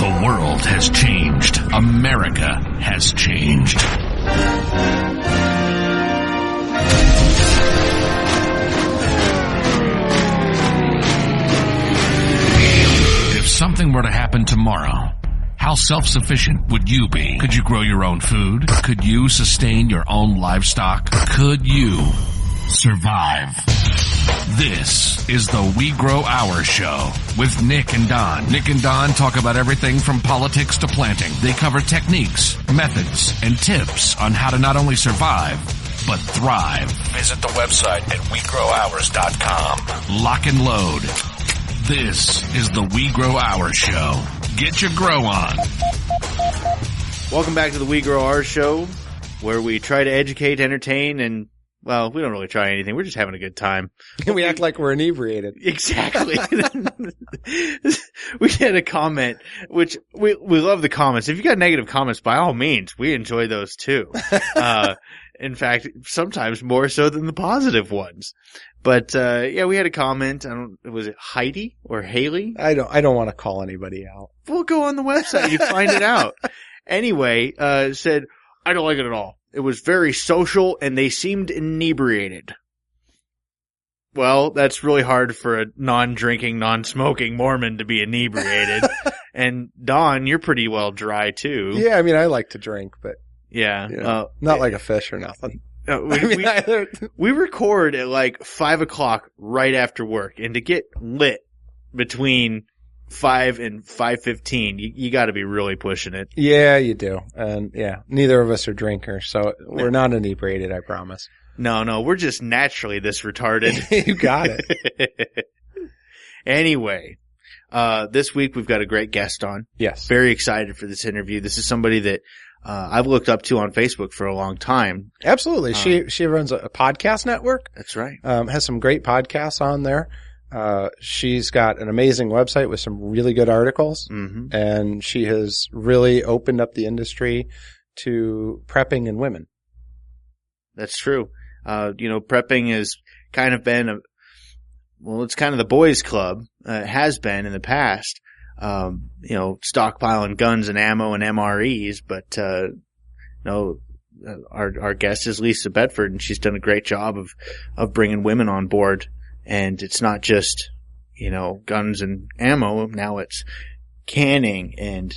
The world has changed. America has changed. If something were to happen tomorrow, how self-sufficient would you be? Could you grow your own food? Could you sustain your own livestock? Could you survive? This is the We Grow Our Show with Nick and Don. Nick and Don talk about everything from politics to planting. They cover techniques, methods, and tips on how to not only survive, but thrive. Visit the website at WeGrowOurs.com. Lock and load. This is the We Grow Our Show. Get your grow on. Welcome back to the We Grow Our Show, where we try to educate, entertain, and, well, we don't really try anything. We're just having a good time. We act like we're inebriated. Exactly. We had a comment, which we love the comments. If you got negative comments, by all means, we enjoy those too. In fact, sometimes more so than the positive ones. But, yeah, we had a comment. Was it Heidi or Haley? I don't want to call anybody out. We'll go on the website. You find it out. Anyway, said, I don't like it at all. It was very social and they seemed inebriated. Well, that's really hard for a non-drinking, non-smoking Mormon to be inebriated. And Don, you're pretty well dry too. Yeah, I mean, I like to drink, but yeah, not like a fish or nothing. We record at like 5 o'clock right after work, and to get lit between 5 and 5:15, you got to be really pushing it. Yeah, you do. And yeah, neither of us are drinkers, so we're not inebriated, I promise. No, we're just naturally this retarded. You got it. Anyway, this week we've got a great guest on. Yes. Very excited for this interview. This is somebody that I've looked up to on Facebook for a long time. Absolutely. She runs a podcast network. That's right. Has some great podcasts on there. She's got an amazing website with some really good articles. Mm-hmm. And she has really opened up the industry to prepping and women. That's true. Prepping has kind of been it's kind of the boys club. It has been in the past. Stockpiling guns and ammo and MREs, but, our guest is Lisa Bedford, and she's done a great job of bringing women on board. And it's not just, guns and ammo. Now it's canning and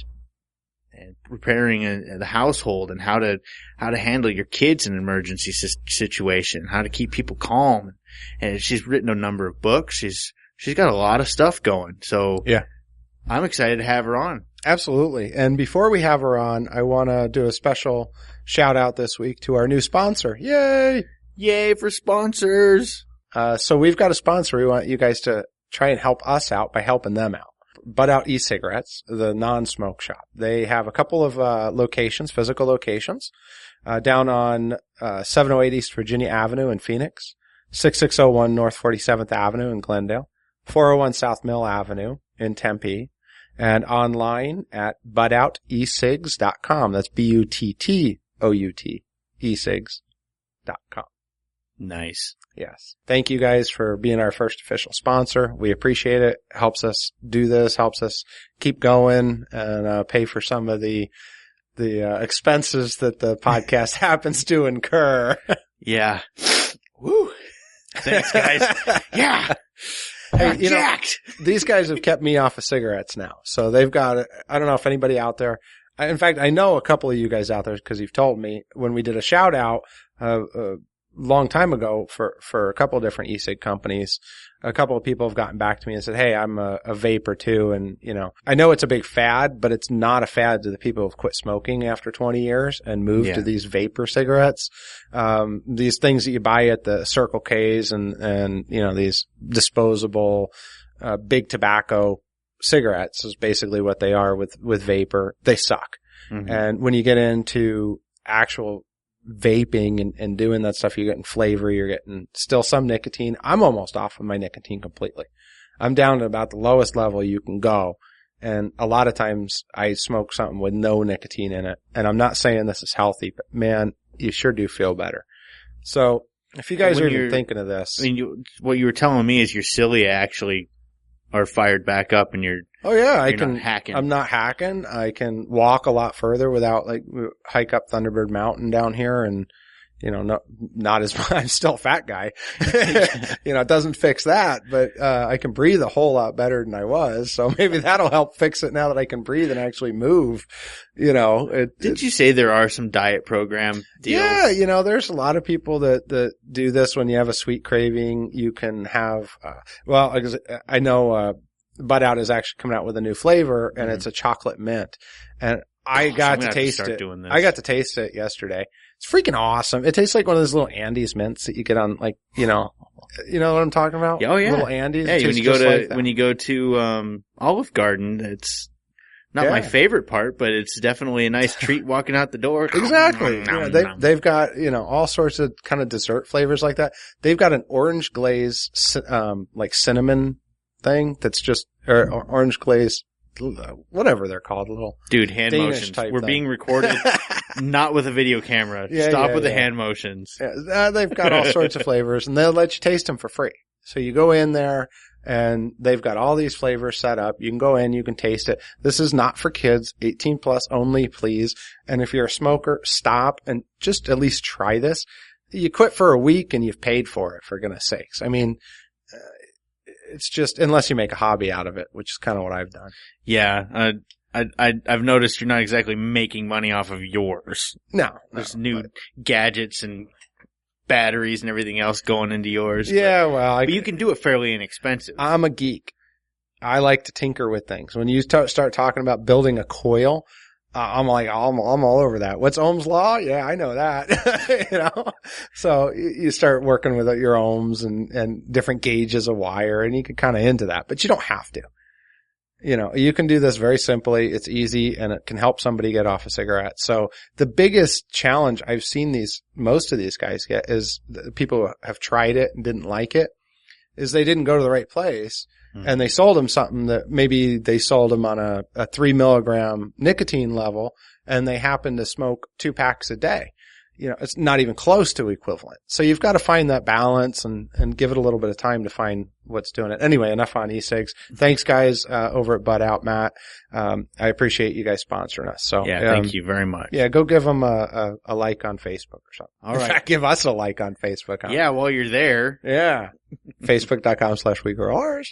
preparing the household and how to handle your kids in an emergency situation, how to keep people calm. And she's written a number of books. She's got a lot of stuff going. So yeah. I'm excited to have her on. Absolutely. And before we have her on, I want to do a special shout out this week to our new sponsor. Yay! Yay for sponsors. So we've got a sponsor. We want you guys to try and help us out by helping them out. Butt Out e-cigarettes, the non-smoke shop. They have a couple of locations, physical locations, down on 708 East Virginia Avenue in Phoenix, 6601 North 47th Avenue in Glendale, 401 South Mill Avenue in Tempe, and online at buttoutecigs.com. That's BUTTOUT, ecigs.com. Nice. Yes. Thank you guys for being our first official sponsor. We appreciate it. Helps us do this, helps us keep going and pay for some of the expenses that the podcast happens to incur. Yeah. Woo. Thanks, guys. Yeah. Hey, jacked. These guys have kept me off of cigarettes now. So they've got, I don't know if anybody out there, in fact, I know a couple of you guys out there because you've told me when we did a shout out, long time ago for a couple of different e-cig companies, a couple of people have gotten back to me and said, hey, I'm a vapor too. And, I know it's a big fad, but it's not a fad to the people who've quit smoking after 20 years and moved to these vapor cigarettes. These things that you buy at the Circle K's and these disposable, big tobacco cigarettes is basically what they are with vapor. They suck. Mm-hmm. And when you get into actual vaping and doing that stuff, you're getting flavor, you're getting still some nicotine. I'm almost off of my nicotine completely. I'm down to about the lowest level you can go. And a lot of times I smoke something with no nicotine in it. And I'm not saying this is healthy, but man, you sure do feel better. So if you guys are even thinking of this. I mean, what you were telling me is your cilia actually are fired back up and you're You're not hacking. I'm not hacking. I can walk a lot further without hike up Thunderbird Mountain down here and, not as much. I'm still a fat guy. It doesn't fix that, but, I can breathe a whole lot better than I was. So maybe that'll help fix it now that I can breathe and actually move. Did you say there are some diet program deals? Yeah, there's a lot of people that do this when you have a sweet craving. You can have, I know, Bud Out is actually coming out with a new flavor and it's a chocolate mint. And I got to taste it. I got to taste it yesterday. It's freaking awesome. It tastes like one of those little Andes mints that you get on you know what I'm talking about? Oh yeah. Little Andes. Hey, when you go to Olive Garden, it's not my favorite part, but it's definitely a nice treat walking out the door. Exactly. They've got, all sorts of kind of dessert flavors like that. They've got an orange glaze, cinnamon thing that's just, or orange glaze, whatever they're called, little dude, hand Danish motions. We're being recorded, not with a video camera. Stop with the hand motions. Yeah, they've got all sorts of flavors, and they'll let you taste them for free. So you go in there, and they've got all these flavors set up. You can go in, you can taste it. This is not for kids, 18 plus only, please. And if you're a smoker, stop and just at least try this. You quit for a week, and you've paid for it, for goodness sakes. I mean, it's just, unless you make a hobby out of it, which is kind of what I've done. Yeah. I've noticed you're not exactly making money off of yours. No. There's new gadgets and batteries and everything else going into yours. Yeah, but you can do it fairly inexpensive. I'm a geek. I like to tinker with things. When you start talking about building a coil, I'm all over that. What's Ohm's law? Yeah, I know that. So you start working with your ohms and different gauges of wire, and you can kind of into that, but you don't have to. You can do this very simply. It's easy, and it can help somebody get off a cigarette. So the biggest challenge I've seen most of these guys get is people who have tried it and didn't like it, is they didn't go to the right place. And they sold them something that maybe they sold them on a 3 milligram nicotine level, and they happen to smoke 2 packs a day. It's not even close to equivalent. So you've got to find that balance and give it a little bit of time to find what's doing it. Anyway, enough on e-cigs. Thanks guys, over at Bud Out, Matt. I appreciate you guys sponsoring us. So yeah, thank you very much. Yeah, go give them a like on Facebook or something. All right. In fact, give us a like on Facebook. Huh? Yeah, while you're there. Yeah. Facebook.com/WeGrowOurs.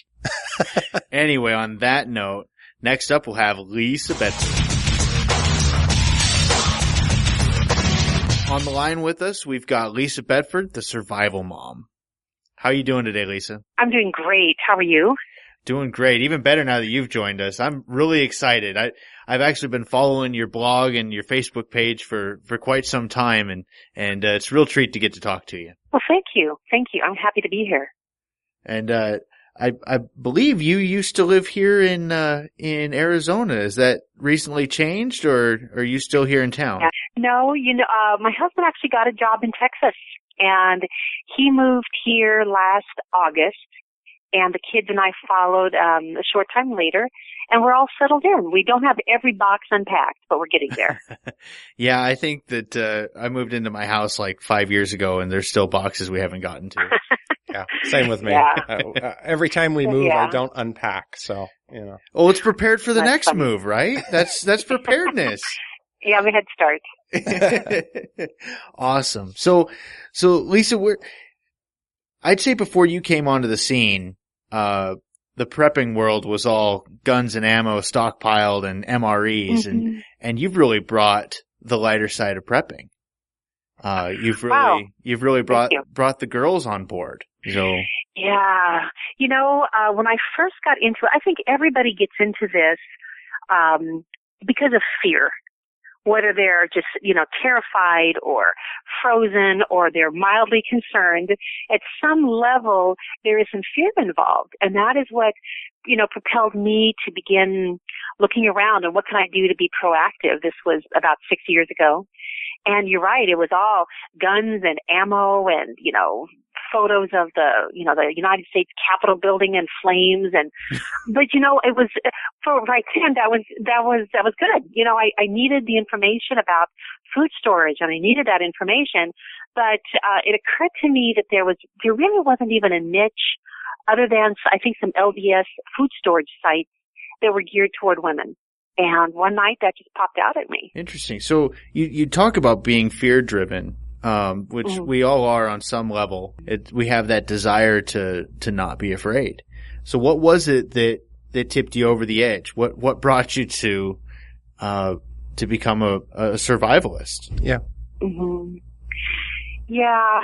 Anyway, on that note, next up we'll have Lisa Bedford. On the line with us, we've got Lisa Bedford, the survival mom. How are you doing today, Lisa? I'm doing great. How are you? Doing great. Even better now that you've joined us. I'm really excited. I've actually been following your blog and your Facebook page for quite some time, and it's a real treat to get to talk to you. Well, thank you. Thank you. I'm happy to be here. And I believe you used to live here in Arizona. Is that recently changed, or are you still here in town? Yeah. No, my husband actually got a job in Texas, and he moved here last August, and the kids and I followed a short time later, and we're all settled in. We don't have every box unpacked, but we're getting there. Yeah, I think that I moved into my house like 5 years ago, and there's still boxes we haven't gotten to. Yeah, same with me. Yeah. Every time we move, I don't unpack. So, Oh, it's prepared for the next move, right? That's preparedness. Yeah, we had start. Awesome. So Lisa, I'd say before you came onto the scene, the prepping world was all guns and ammo stockpiled and MREs, Mm-hmm. and you've really brought the lighter side of prepping. You've really brought the girls on board. So yeah, when I first got into it, I think everybody gets into this because of fear. Whether they're just, terrified or frozen or they're mildly concerned, at some level there is some fear involved. And that is what, propelled me to begin looking around and what can I do to be proactive. This was about 6 years ago. And you're right, it was all guns and ammo and, photos of the United States Capitol building in flames but it was for right then that was good. I needed the information about food storage and I needed that information, but it occurred to me that there really wasn't even a niche other than, I think, some LDS food storage sites that were geared toward women. And one night that just popped out at me. Interesting. So you talk about being fear-driven, which we all are on some level. We have that desire to not be afraid. So what was it that tipped you over the edge? What brought you to become a survivalist? Yeah. Mm-hmm. Yeah.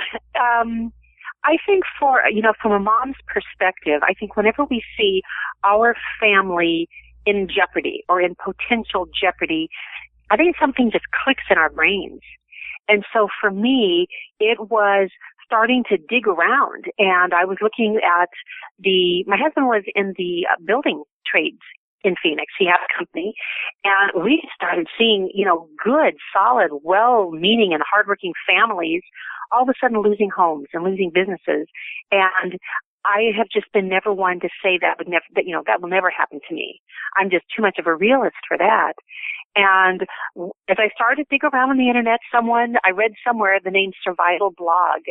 I think from a mom's perspective, I think whenever we see our family in jeopardy or in potential jeopardy, I think something just clicks in our brains. And so for me, it was starting to dig around, and I was looking at my husband was in the building trades in Phoenix. He had a company, and we started seeing, good, solid, well-meaning and hardworking families all of a sudden losing homes and losing businesses. And I have just been never one to say that will never happen to me. I'm just too much of a realist for that. And as I started to dig around on the internet, I read somewhere the name Survival Blog,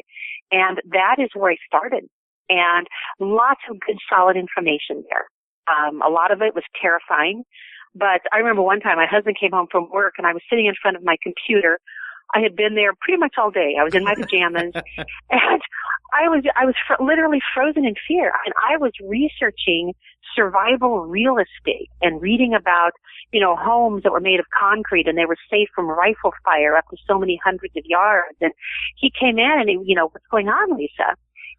and that is where I started. And lots of good, solid information there. A lot of it was terrifying, but I remember one time my husband came home from work, and I was sitting in front of my computer. I had been there pretty much all day. I was in my pajamas, and I was literally frozen in fear. And I was researching survival real estate and reading about, homes that were made of concrete and they were safe from rifle fire up to so many hundreds of yards. And he came in and he, what's going on, Lisa?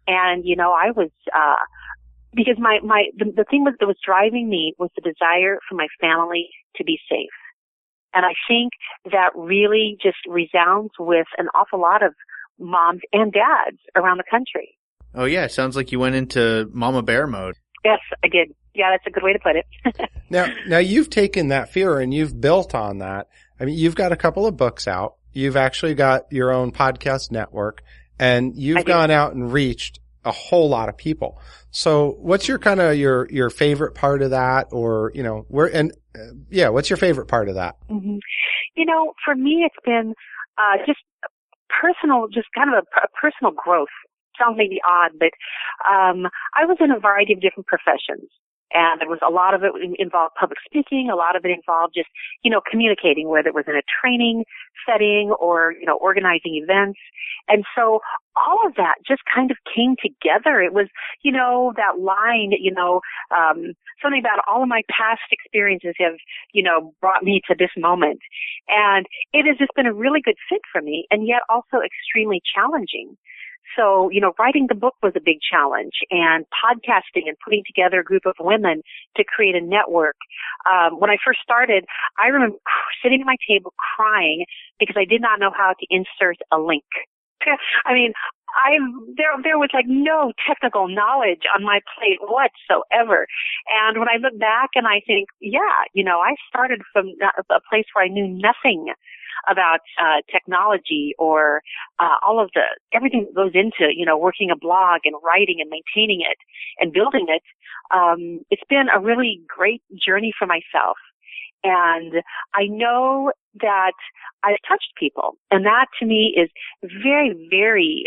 And, I was, because the thing that was driving me was the desire for my family to be safe. And I think that really just resounds with an awful lot of moms and dads around the country. Oh yeah, sounds like you went into Mama Bear mode. Yes, I did. Yeah, that's a good way to put it. Now you've taken that fear and you've built on that. I mean, you've got a couple of books out. You've actually got your own podcast network, and you've gone out and reached a whole lot of people. So what's your kind of your favorite part of that, or, what's your favorite part of that? Mm-hmm. For me, it's been, just personal, just kind of a personal growth. Sounds maybe odd, but, I was in a variety of different professions. And there was a lot of it involved public speaking. A lot of it involved just, communicating, whether it was in a training setting or, organizing events. And so all of that just kind of came together. It was, that line, something about all of my past experiences have, brought me to this moment. And it has just been a really good fit for me, and yet also extremely challenging. So, writing the book was a big challenge, and podcasting and putting together a group of women to create a network. When I first started, I remember sitting at my table crying because I did not know how to insert a link. I mean, there was like no technical knowledge on my plate whatsoever. And when I look back and I think, I started from a place where I knew nothing about technology or everything that goes into, working a blog and writing and maintaining it and building it. It's been a really great journey for myself. And I know that I've touched people, and that to me is very, very,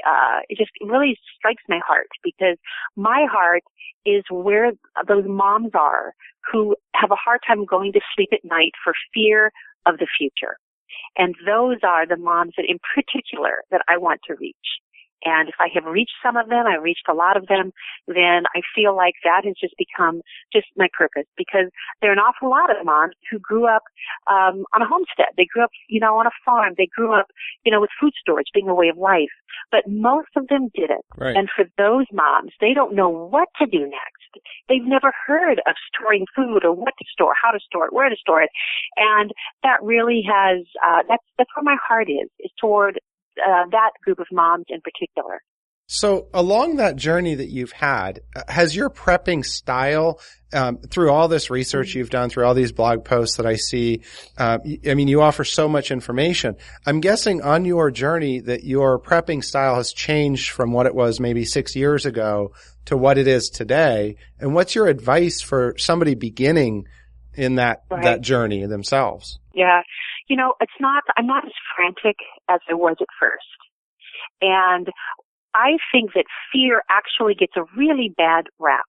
it just really strikes my heart, because my heart is where those moms are who have a hard time going to sleep at night for fear of the future. And those are the moms that in particular that I want to reach. And if I have reached some of them, I've reached a lot of them, then I feel like that has just become just my purpose, because there are an awful lot of moms who grew up on a homestead. They grew up, on a farm. They grew up, with food storage being a way of life. But most of them didn't. Right. And for those moms, they don't know what to do next. They've never heard of storing food or what to store, how to store it, where to store it. And that really has, that's where my heart is toward that group of moms in particular. So along that journey that you've had, has your prepping style, through all this research you've done, through all these blog posts that I see, you offer so much information. I'm guessing on your journey that your prepping style has changed from what it was maybe 6 years ago to what it is today. And what's your advice for somebody beginning in that journey themselves? Yeah. I'm not as frantic as I was at first. And I think that fear actually gets a really bad rap.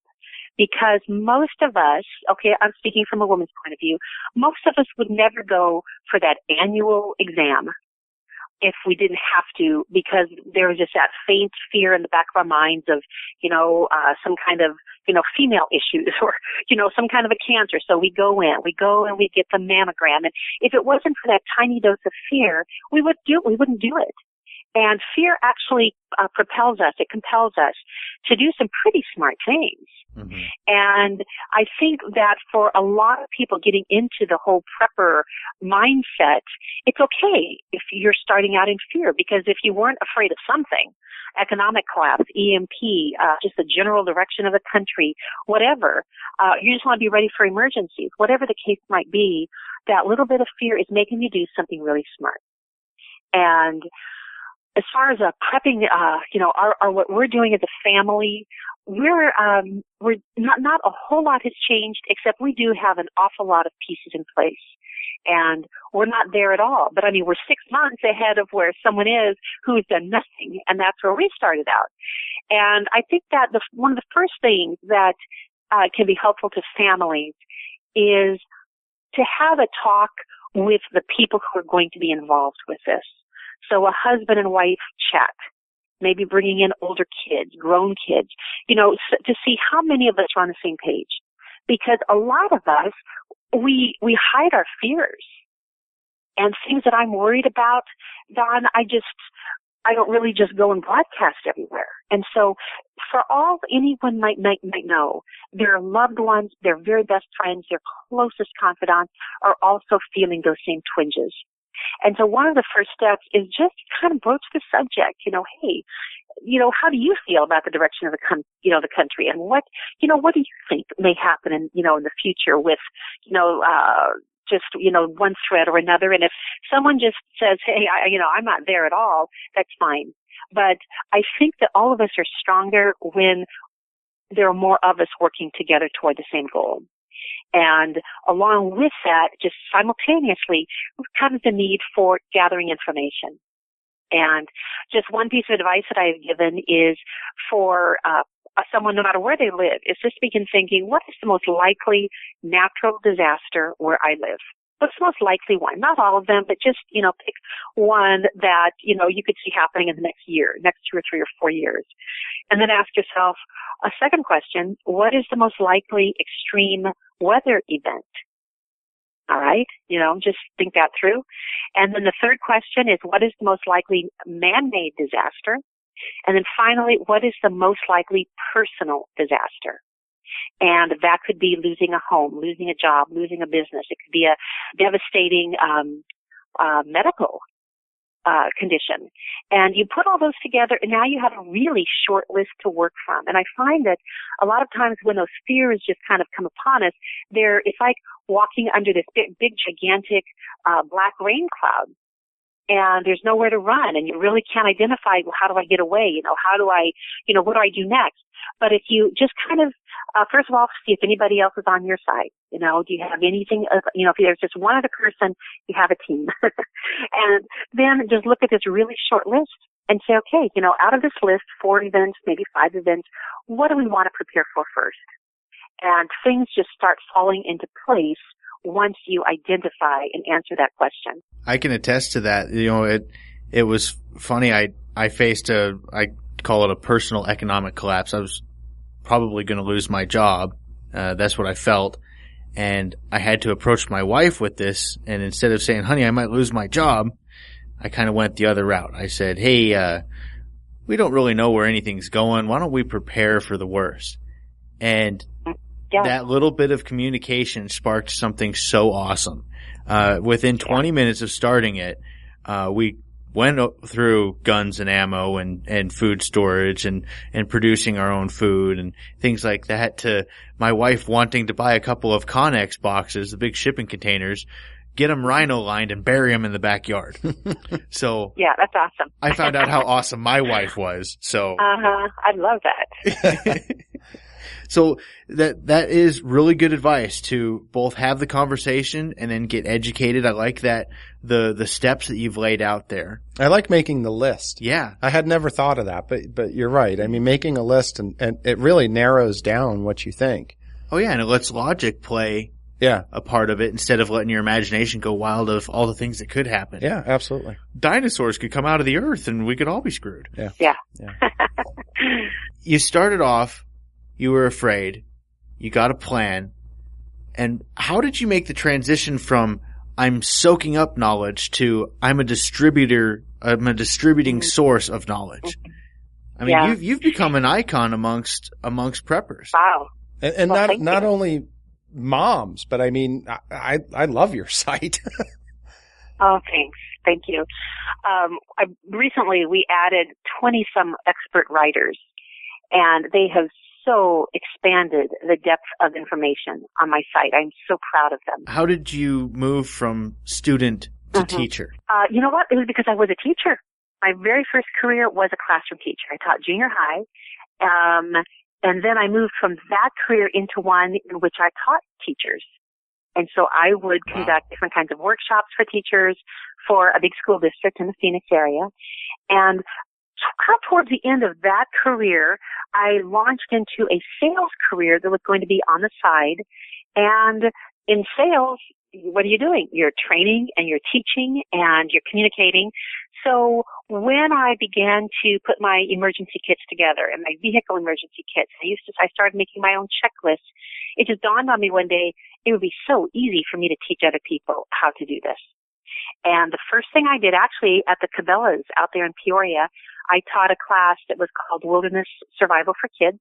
Because most of us, okay, I'm speaking from a woman's point of view, most of us would never go for that annual exam if we didn't have to, because there was just that faint fear in the back of our minds of, some kind of, female issues or, some kind of a cancer. So we go and we get the mammogram. And if it wasn't for that tiny dose of fear, we wouldn't do it. And fear actually propels us, it compels us to do some pretty smart things. Mm-hmm. And I think that for a lot of people getting into the whole prepper mindset, it's okay if you're starting out in fear, because if you weren't afraid of something, economic collapse, EMP, just the general direction of the country, whatever, you just want to be ready for emergencies, whatever the case might be, that little bit of fear is making you do something really smart. And as far as prepping, what we're doing as a family, we're not a whole lot has changed, except we do have an awful lot of pieces in place. And we're not there at all. But I mean, we're 6 months ahead of where someone is who's done nothing. And that's where we started out. And I think that one of the first things that can be helpful to families is to have a talk with the people who are going to be involved with this. So a husband and wife chat, maybe bringing in older kids, grown kids, to see how many of us are on the same page. Because a lot of us, we hide our fears. And things that I'm worried about, Don, I don't really just go and broadcast everywhere. And so for all anyone might know, their loved ones, their very best friends, their closest confidants are also feeling those same twinges. And so one of the first steps is just kind of broach the subject, hey, how do you feel about the direction of the country, and what do you think may happen in the future with, one threat or another. And if someone just says, hey, I'm not there at all, that's fine. But I think that all of us are stronger when there are more of us working together toward the same goal. And along with that, just simultaneously, comes the need for gathering information. And just one piece of advice that I have given is for someone, no matter where they live, is just begin thinking, what is the most likely natural disaster where I live? What's the most likely one? Not all of them, but just, pick one that, you could see happening in the next 2 or 3 or 4 years. And then ask yourself a second question, what is the most likely extreme weather event? All right. Just think that through. And then the third question is, what is the most likely man-made disaster? And then finally, what is the most likely personal disaster? And that could be losing a home, losing a job, losing a business. It could be a devastating medical condition. And you put all those together, and now you have a really short list to work from. And I find that a lot of times when those fears just kind of come upon us, it's like walking under this big gigantic black rain cloud. And there's nowhere to run, and you really can't identify, well, how do I get away? How do I, what do I do next? But if you just kind of, first of all, see if anybody else is on your side. Do you have anything, if there's just one other person, you have a team. And then just look at this really short list and say, okay, out of this list, 4 events, maybe 5 events, what do we want to prepare for first? And things just start falling into place once you identify and answer that question. I can attest to that. It was funny. I faced I call it a personal economic collapse. I was probably going to lose my job. That's what I felt. And I had to approach my wife with this. And instead of saying, honey, I might lose my job, I kind of went the other route. I said, hey, we don't really know where anything's going. Why don't we prepare for the worst? And that little bit of communication sparked something so awesome. Within 20 minutes of starting it, we went through guns and ammo and food storage and producing our own food and things like that, to my wife wanting to buy a couple of Connex boxes, the big shipping containers, get them rhino lined and bury them in the backyard. So yeah, that's awesome. I found out how awesome my wife was. So I love that. So that is really good advice to both have the conversation and then get educated. I like that the steps that you've laid out there. I like making the list. Yeah. I had never thought of that, but you're right. I mean, making a list and it really narrows down what you think. Oh yeah, and it lets logic play Yeah. a part of it instead of letting your imagination go wild of all the things that could happen. Yeah, absolutely. Dinosaurs could come out of the earth and we could all be screwed. Yeah. You started off, you were afraid, you got a plan, and how did you make the transition from I'm soaking up knowledge to I'm a distributing source of knowledge? I mean, Yeah. you've become an icon amongst preppers. Wow. And Well, thank not you. only moms, but I mean, I love your site. Oh, thanks. Thank you. Recently we added 20 some expert writers, and they have so expanded the depth of information on my site. I'm so proud of them. How did you move from student to Mhm. teacher? You know what? It was because I was a teacher. My very first career was a classroom teacher. I taught junior high. And then I moved from that career into one in which I taught teachers. And so I would conduct different kinds of workshops for teachers for a big school district in the Phoenix area. And kind of towards the end of that career, I launched into a sales career that was going to be on the side. And in sales, what are you doing? You're training and you're teaching and you're communicating. So when I began to put my emergency kits together and my vehicle emergency kits, I started making my own checklists. It just dawned on me one day, it would be so easy for me to teach other people how to do this. And the first thing I did actually at the Cabela's out there in Peoria, I taught a class that was called Wilderness Survival for Kids.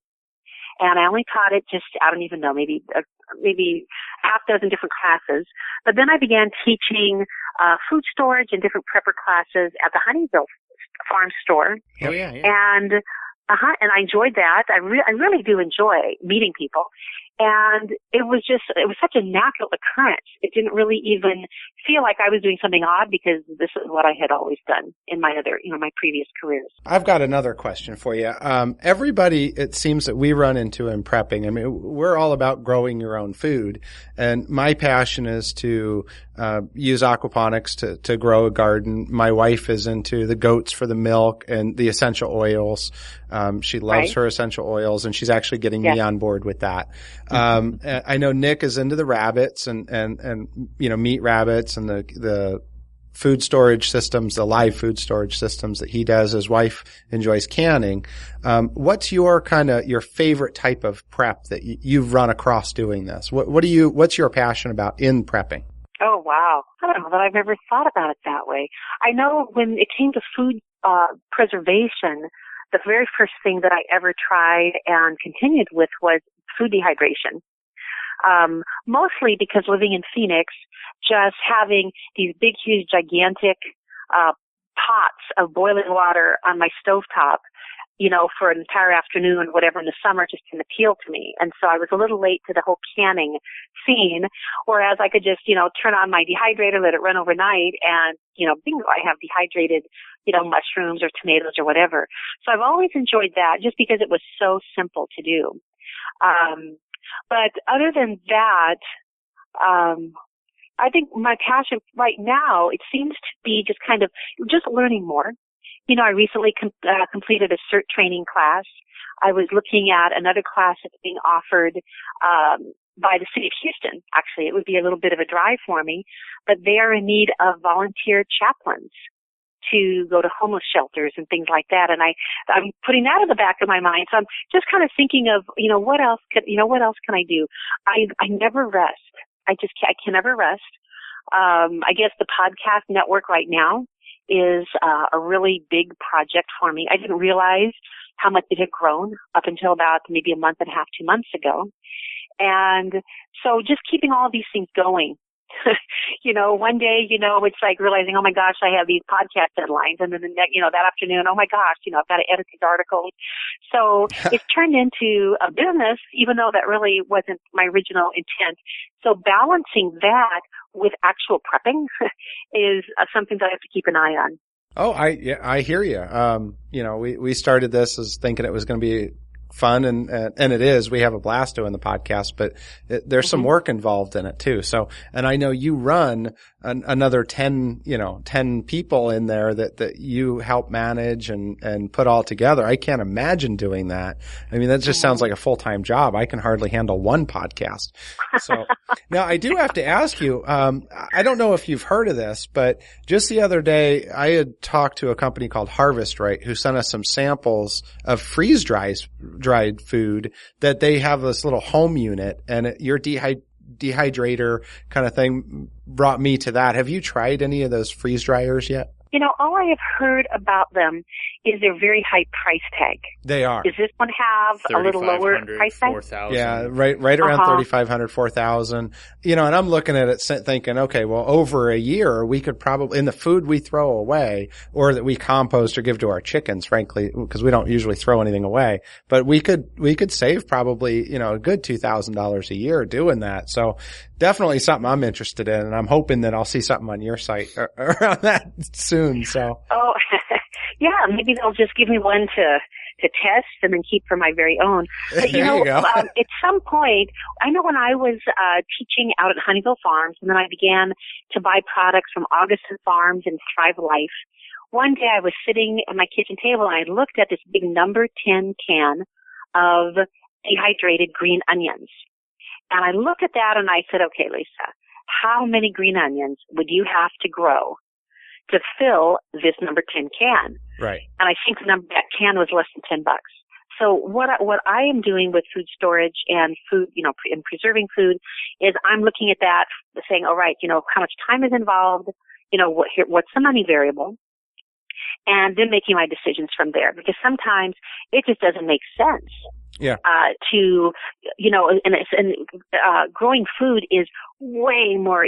And I only taught it just, I don't even know, maybe half dozen different classes. But then I began teaching food storage and different prepper classes at the Honeyville farm store. Oh yeah, yeah. And I enjoyed that. I really do enjoy meeting people. And it was such a natural occurrence. It didn't really even feel like I was doing something odd because this is what I had always done in my other, my previous careers. I've got another question for you. Everybody, it seems that we run into in prepping. I mean, we're all about growing your own food. And my passion is to use aquaponics to grow a garden. My wife is into the goats for the milk and the essential oils. She loves her essential oils, and she's actually getting me on board with that. I know Nick is into the rabbits and meat rabbits and the food storage systems, the live food storage systems that he does. His wife enjoys canning. What's your favorite type of prep that you've run across doing this? What's your passion about in prepping? Oh, wow. I don't know that I've ever thought about it that way. I know when it came to food preservation, the very first thing that I ever tried and continued with was food dehydration. Mostly because living in Phoenix, just having these big, huge, gigantic pots of boiling water on my stovetop, for an entire afternoon, whatever, in the summer just didn't appeal to me. And so I was a little late to the whole canning scene, whereas I could just, turn on my dehydrator, let it run overnight, and, bingo, I have dehydrated, mushrooms or tomatoes or whatever. So I've always enjoyed that just because it was so simple to do. But other than that, I think my passion right now, it seems to be just kind of just learning more. I recently completed a CERT training class. I was looking at another class that's being offered by the city of Houston. Actually, it would be a little bit of a drive for me, but they are in need of volunteer chaplains to go to homeless shelters and things like that. And I'm putting that in the back of my mind. So I'm just kind of thinking of, what else can I do? I never rest. I can never rest. I guess the podcast network right now is a really big project for me. I didn't realize how much it had grown up until about maybe a month and a half, 2 months ago. And so just keeping all these things going. One day, it's like realizing, oh my gosh, I have these podcast deadlines. And then the next, that afternoon, oh my gosh, I've got to edit these articles. So it's turned into a business, even though that really wasn't my original intent. So balancing that with actual prepping is something that I have to keep an eye on. Oh, I hear you. We started this as thinking it was going to be fun and it is. We have a blast doing the podcast, but there's some work involved in it too. So, and I know you run another 10 people in there that you help manage and put all together. I can't imagine doing that. I mean, that just sounds like a full-time job. I can hardly handle one podcast. So now I do have to ask you, I don't know if you've heard of this, but just the other day I had talked to a company called Harvest Right who sent us some samples of freeze-dried food that they have this little home unit, and your dehydrator kind of thing brought me to that. Have you tried any of those freeze dryers yet? All I have heard about them is their very high price tag. They are. Does this one have a little lower price tag? 4,000. Yeah, right around 3,500, 4,000. And I'm looking at it thinking, okay, well, over a year, we could probably, in the food we throw away or that we compost or give to our chickens, frankly, because we don't usually throw anything away, but we could save probably, a good $2,000 a year doing that. So definitely something I'm interested in, and I'm hoping that I'll see something on your site around that soon. So. Oh, yeah, maybe they'll just give me one to test and then keep for my very own. But, there you go. At some point, I know when I was teaching out at Honeyville Farms, and then I began to buy products from Augustin Farms and Thrive Life, one day I was sitting at my kitchen table and I looked at this big number 10 can of dehydrated green onions. And I looked at that and I said, okay, Lisa, how many green onions would you have to grow to fill this number 10 can? Right. And I think that can was less than $10. So what I am doing with food storage and food, and preserving food is I'm looking at that, saying, all right, how much time is involved? What's the money variable? And then making my decisions from there, because sometimes it just doesn't make sense. Yeah. Growing food is way more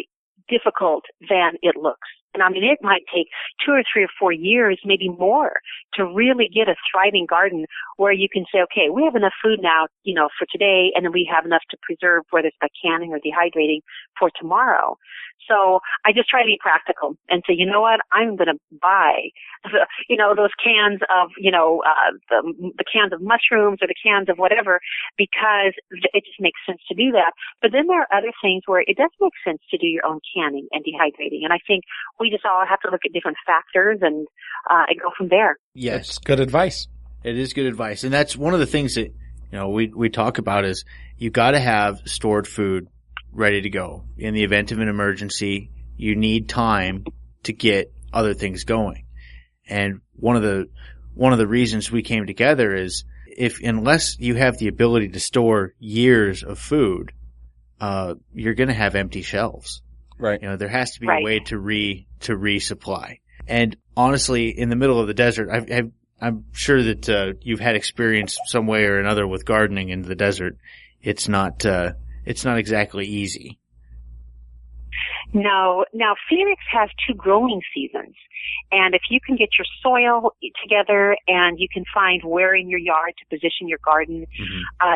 difficult than it looks. And I mean, it might take 2 or 3 or 4 years, maybe more, to really get a thriving garden where you can say, okay, we have enough food now, for today, and then we have enough to preserve, whether it's by canning or dehydrating, for tomorrow. So I just try to be practical and say, you know what, I'm going to buy, those cans of, the cans of mushrooms or the cans of whatever, because it just makes sense to do that. But then there are other things where it does make sense to do your own canning and dehydrating. And I think we just all have to look at different factors and go from there. Yes. That's good advice. It is good advice. And that's one of the things that, we talk about is you got to have stored food ready to go. In the event of an emergency, you need time to get other things going. And one of the reasons we came together is unless you have the ability to store years of food, you're going to have empty shelves. Right. There has to be a way to resupply. And honestly, in the middle of the desert, I'm sure that you've had experience some way or another with gardening in the desert. It's not exactly easy. No. Now, Phoenix has 2 growing seasons. And if you can get your soil together and you can find where in your yard to position your garden,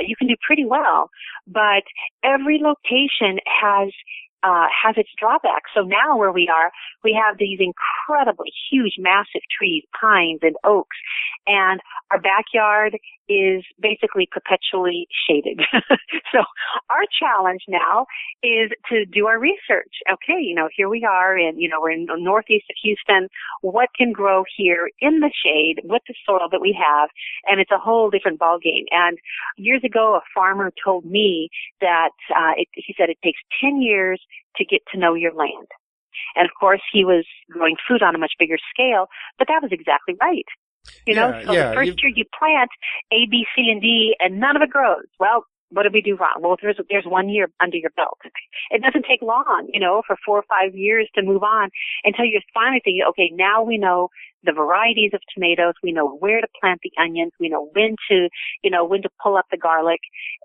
you can do pretty well. But every location has its drawbacks. So now where we are, we have these incredibly huge, massive trees, pines and oaks, and our backyard is basically perpetually shaded. So our challenge now is to do our research. Okay, here we are and, we're in the northeast of Houston. What can grow here in the shade with the soil that we have? And it's a whole different ballgame. And years ago, a farmer told me that, he said it takes 10 years to get to know your land. And of course, he was growing food on a much bigger scale, but that was exactly right. The first year you plant A, B, C, and D, and none of it grows. Well, what did we do wrong? Well, there's 1 year under your belt. It doesn't take long, for 4 or 5 years to move on until you're finally thinking, okay, now we know the varieties of tomatoes. We know where to plant the onions. We know when to pull up the garlic.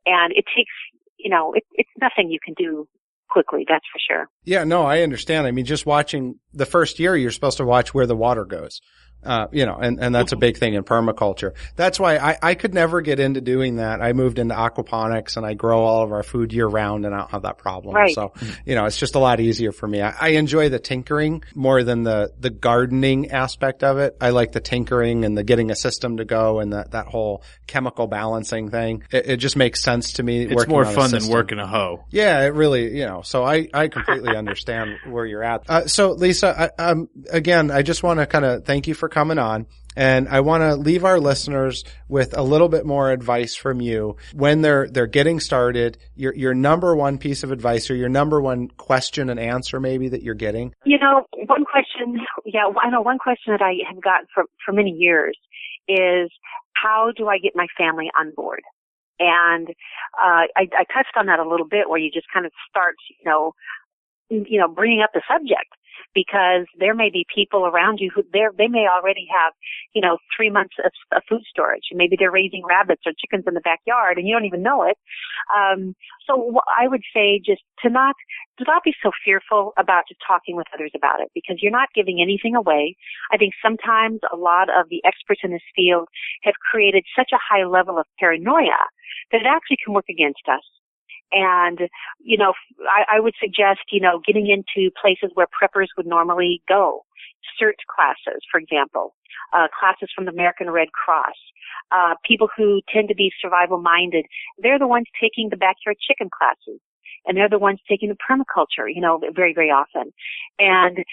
And it takes, it's nothing you can do quickly, that's for sure. Yeah, no, I understand. I mean, just watching the first year, you're supposed to watch where the water goes. And that's a big thing in permaculture. That's why I could never get into doing that. I moved into aquaponics and I grow all of our food year round and I don't have that problem. Right. So, it's just a lot easier for me. I enjoy the tinkering more than the gardening aspect of it. I like the tinkering and the getting a system to go and that whole chemical balancing thing. It just makes sense to me. It's more fun than working a hoe. Yeah, it really, so I completely understand where you're at. So Lisa, again, I just want to kind of thank you for coming on. And I want to leave our listeners with a little bit more advice from you when they're getting started. Your number one piece of advice or your number one question and answer maybe that you're getting. One question, I know one question that I have gotten for many years is, how do I get my family on board? And I touched on that a little bit, where you just kind of start, bringing up the subject. Because there may be people around you who they may already have, 3 months of food storage. Maybe they're raising rabbits or chickens in the backyard and you don't even know it. So I would say just do not be so fearful about just talking with others about it, because you're not giving anything away. I think sometimes a lot of the experts in this field have created such a high level of paranoia that it actually can work against us. And, I would suggest, getting into places where preppers would normally go. CERT classes, for example, classes from the American Red Cross. People who tend to be survival minded, they're the ones taking the backyard chicken classes. And they're the ones taking the permaculture, very, very often. And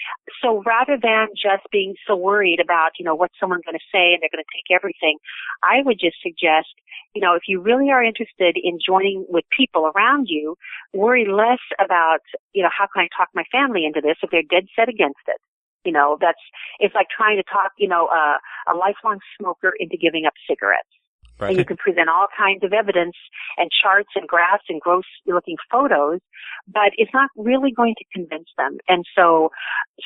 so rather than just being so worried about, what someone's going to say and they're going to take everything, I would just suggest, if you really are interested in joining with people around you, worry less about, how can I talk my family into this if they're dead set against it. It's like trying to talk, a lifelong smoker into giving up cigarettes. Right. And you can present all kinds of evidence and charts and graphs and gross-looking photos, but it's not really going to convince them. And so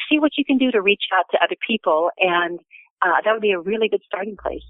see what you can do to reach out to other people, and that would be a really good starting place.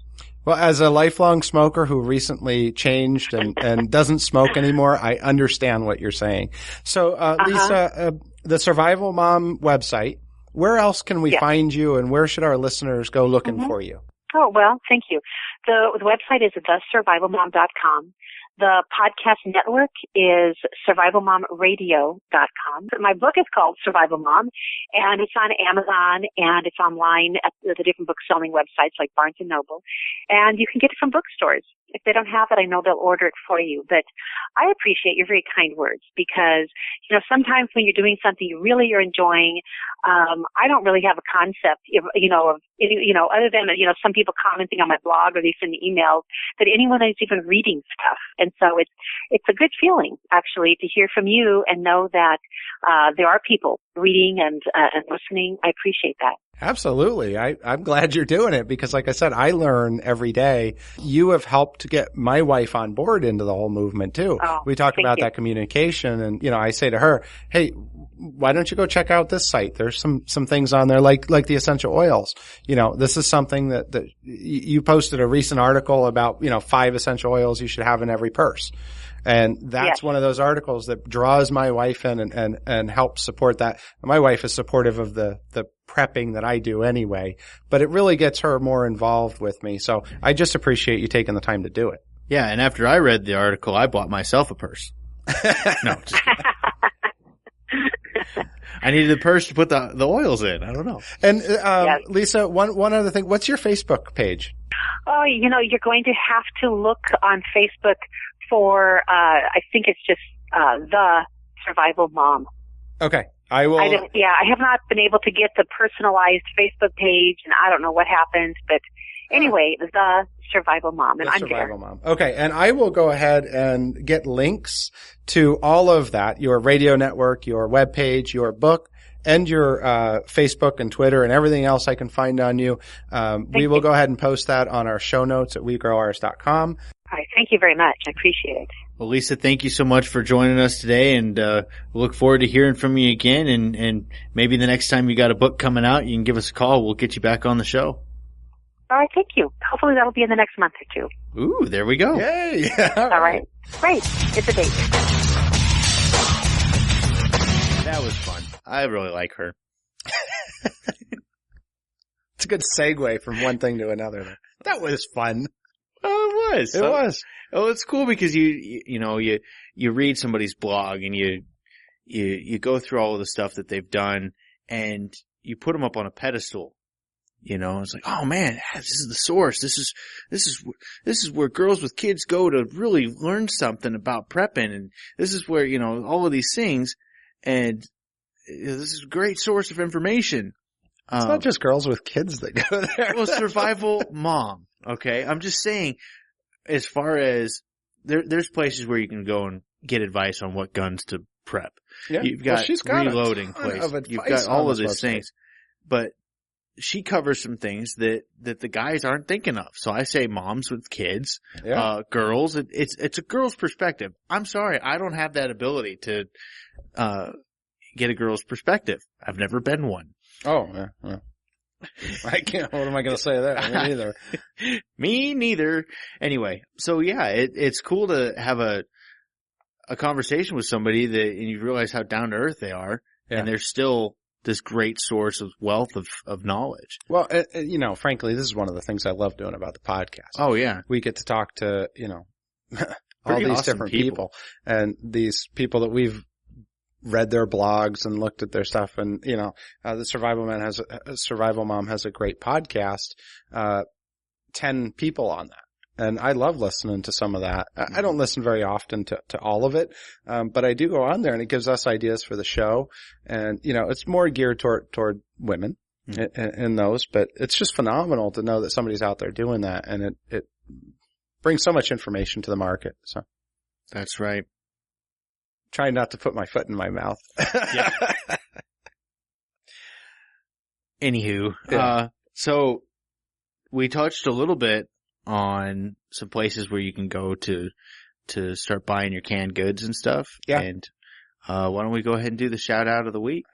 Well, as a lifelong smoker who recently changed and doesn't smoke anymore, I understand what you're saying. So, Lisa, the Survival Mom website, where else can we find you, and where should our listeners go looking for you? Oh, well, thank you. The website is thesurvivalmom.com. The podcast network is survivalmomradio.com. My book is called Survival Mom, and it's on Amazon, and it's online at the different book selling websites like Barnes & Noble. And you can get it from bookstores. If they don't have it, I know they'll order it for you. But I appreciate your very kind words, because, sometimes when you're doing something you really are enjoying, I don't really have a concept, other than, some people commenting on my blog or they send me emails, that anyone is even reading stuff. And so it's a good feeling, actually, to hear from you and know that there are people reading and listening. I appreciate that. Absolutely. I'm glad you're doing it, because like I said, I learn every day. You have helped to get my wife on board into the whole movement too. Oh, we talk about that communication, and, I say to her, hey, why don't you go check out this site? There's some things on there like the essential oils. This is something that you posted a recent article about, 5 essential oils you should have in every purse. And that's one of those articles that draws my wife in and helps support that. My wife is supportive of the prepping that I do anyway, but it really gets her more involved with me. So I just appreciate you taking the time to do it. Yeah. And after I read the article, I bought myself a purse. No, just kidding. I needed a purse to put the oils in. I don't know. And, Lisa, one other thing. What's your Facebook page? Oh, you're going to have to look on Facebook for, I think it's just, The Survival Mom. Okay. I will. I have not been able to get the personalized Facebook page, and I don't know what happened, but anyway, The Survival Mom, and I'm there. Mom. Okay. And I will go ahead and get links to all of that, your radio network, your webpage, your book, and your Facebook and Twitter and everything else I can find on you. We will go ahead and post that on our show notes at wegrowours.com. All right. Thank you very much. I appreciate it. Well, Lisa, thank you so much for joining us today, and we look forward to hearing from you again. And maybe the next time you got a book coming out, you can give us a call. We'll get you back on the show. All right. Thank you. Hopefully that'll be in the next month or two. Ooh, there we go. Yay. All right. Great. It's a date. That was fun. I really like her. It's a good segue from one thing to another. That was fun. Oh, it was. It was. Oh, it's cool because you read somebody's blog and you go through all of the stuff that they've done and you put them up on a pedestal. It's like, oh man, this is the source. This is where girls with kids go to really learn something about prepping. And this is where, all of these things. And this is a great source of information. It's not just girls with kids that go there. Well, Survival Mom. Okay. I'm just saying, as far as there's places where you can go and get advice on what guns to prep. Yeah. You've got, she's got reloading places. You've got all of these things, but she covers some things that the guys aren't thinking of. So I say moms with kids, girls. It's a girl's perspective. I'm sorry, I don't have that ability to get a girl's perspective. I've never been one. Oh, yeah. I can't. What am I going to say there? Me neither. Me neither. Anyway, so yeah, it's cool to have a conversation with somebody and you realize how down to earth they are, and they're still this great source of wealth of knowledge. Well, frankly, this is one of the things I love doing about the podcast. Oh yeah, we get to talk to all these awesome different people, and these people that we've read their blogs and looked at their stuff, and the Survival Mom has a great podcast. 10 people on that. And I love listening to some of that. I don't listen very often to all of it, but I do go on there, and it gives us ideas for the show. And it's more geared toward women in those, but it's just phenomenal to know that somebody's out there doing that, and it brings so much information to the market. So that's right. Trying not to put my foot in my mouth. Yeah. Anywho, so we touched a little bit on some places where you can go to start buying your canned goods and stuff. Yeah. And why don't we go ahead and do the shout out of the week?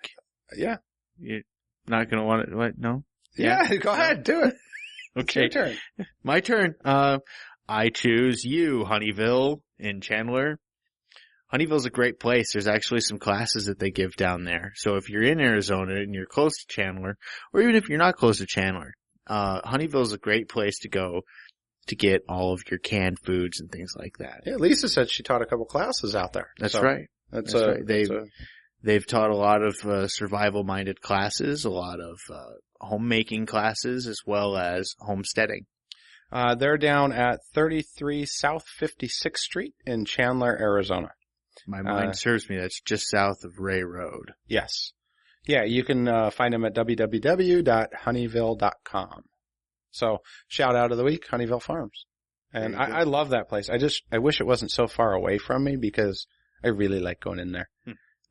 Yeah. You're not going to want it? What? No? Yeah, go ahead. Do it. Okay. It's your turn. My turn. I choose you, Honeyville in Chandler. Honeyville's a great place. There's actually some classes that they give down there. So if you're in Arizona and you're close to Chandler, or even if you're not close to Chandler, Honeyville's a great place to go to get all of your canned foods and things like that. Yeah, Lisa said she taught a couple classes out there. That's right. That's right. right. They've taught a lot of survival-minded classes, a lot of homemaking classes, as well as homesteading. They're down at 33 South 56th Street in Chandler, Arizona. My mind serves me. That's just south of Ray Road. Yes. Yeah, you can find them at www.honeyville.com. So, shout out of the week, Honeyville Farms. And I love that place. I wish it wasn't so far away from me because I really like going in there.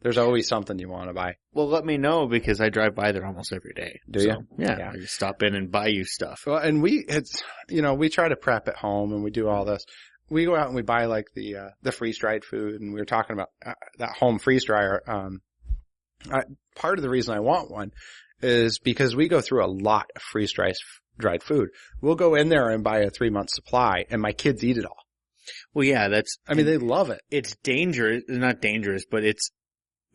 There's always something you want to buy. Well, let me know because I drive by there almost every day. Do you? Yeah. I just stop in and buy you stuff. Well, and we try to prep at home and we do all this. We go out and we buy like the freeze-dried food, and we were talking about that home freeze dryer. Part of the reason I want one is because we go through a lot of freeze-dried food. We'll go in there and buy a 3-month supply, and my kids eat it all. Well, yeah, they love it. It's dangerous, not dangerous, but it's,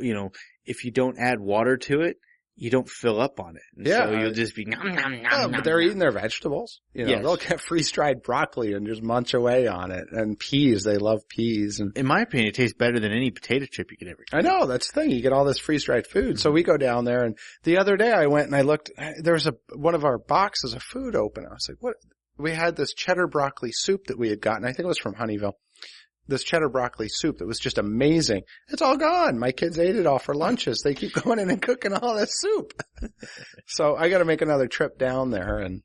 if you don't add water to it, you don't fill up on it. And so you'll just be nom, nom, nom, but they're eating their vegetables. Yes. They'll get freeze-dried broccoli and just munch away on it. And peas, they love peas. And in my opinion, it tastes better than any potato chip you could ever eat. I know, that's the thing. You get all this freeze-dried food. So we go down there, and the other day I went and I looked, there was one of our boxes of food open. I was like, what? We had this cheddar broccoli soup that we had gotten. I think it was from Honeyville. This cheddar broccoli soup that was just amazing. It's all gone. My kids ate it all for lunches. They keep going in and cooking all this soup. So I got to make another trip down there and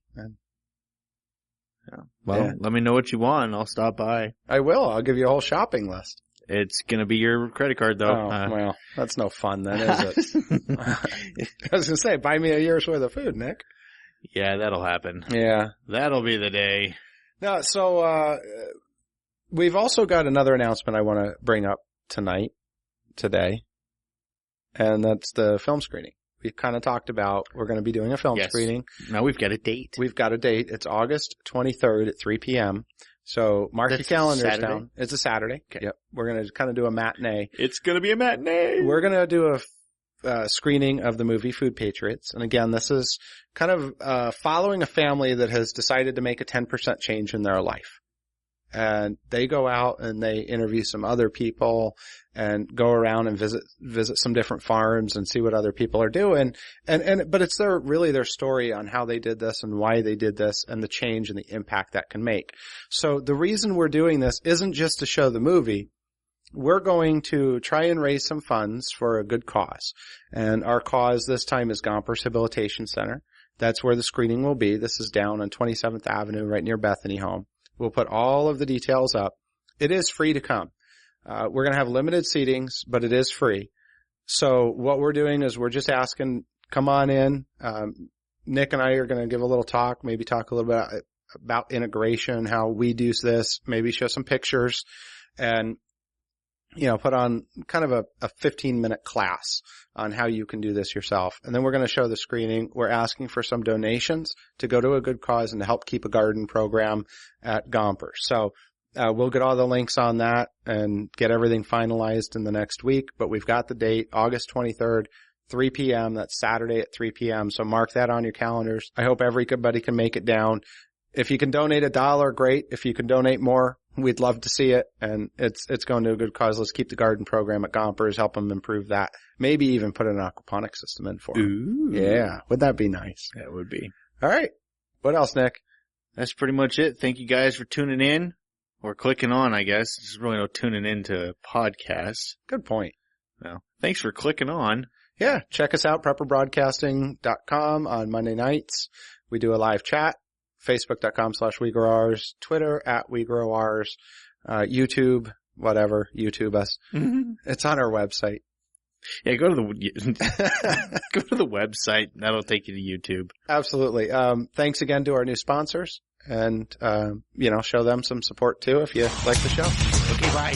let me know what you want and I'll stop by. I will. I'll give you a whole shopping list. It's going to be your credit card though. Oh, well, that's no fun then, is it? I was going to say, buy me a year's worth of food, Nick. Yeah, that'll happen. Yeah. That'll be the day. No, so, we've also got another announcement I want to bring up today, and that's the film screening. We've kind of talked about we're going to be doing a film screening. Now we've got a date. It's August 23rd at 3 p.m. So mark your calendars down. It's a Saturday. Okay. Yep. We're going to kind of do a matinee. It's going to be a matinee. We're going to do screening of the movie Food Patriots. And again, this is kind of following a family that has decided to make a 10% change in their life. And they go out and they interview some other people and go around and visit some different farms and see what other people are doing. But it's really their story on how they did this and why they did this and the change and the impact that can make. So the reason we're doing this isn't just to show the movie. We're going to try and raise some funds for a good cause. And our cause this time is Gompers Rehabilitation Center. That's where the screening will be. This is down on 27th Avenue, right near Bethany Home. We'll put all of the details up. It is free to come. We're going to have limited seatings, but it is free. So what we're doing is we're just asking, come on in. Nick and I are going to give a little talk, maybe talk a little bit about integration, how we do this, maybe show some pictures, and put on kind of a 15-minute class on how you can do this yourself. And then we're going to show the screening. We're asking for some donations to go to a good cause and to help keep a garden program at Gompers. So we'll get all the links on that and get everything finalized in the next week. But we've got the date, August 23rd, 3 p.m. That's Saturday at 3 p.m. So mark that on your calendars. I hope everybody can make it down. If you can donate $1, great. If you can donate more, we'd love to see it. And it's going to a good cause. Let's keep the garden program at Gompers, help them improve that. Maybe even put an aquaponics system in for them. Ooh. Yeah. Would that be nice? That would be. All right. What else, Nick? That's pretty much it. Thank you guys for tuning in or clicking on, I guess. There's really no tuning into podcasts. Good point. Well, thanks for clicking on. Yeah. Check us out, prepperbroadcasting.com on Monday nights. We do a live chat. Facebook.com/WeGrowOurs, Twitter @WeGrowOurs, YouTube, whatever, YouTube us. Mm-hmm. It's on our website. Yeah, go to the website. That'll take you to YouTube. Absolutely. Thanks again to our new sponsors, and show them some support too if you like the show. Okay, bye.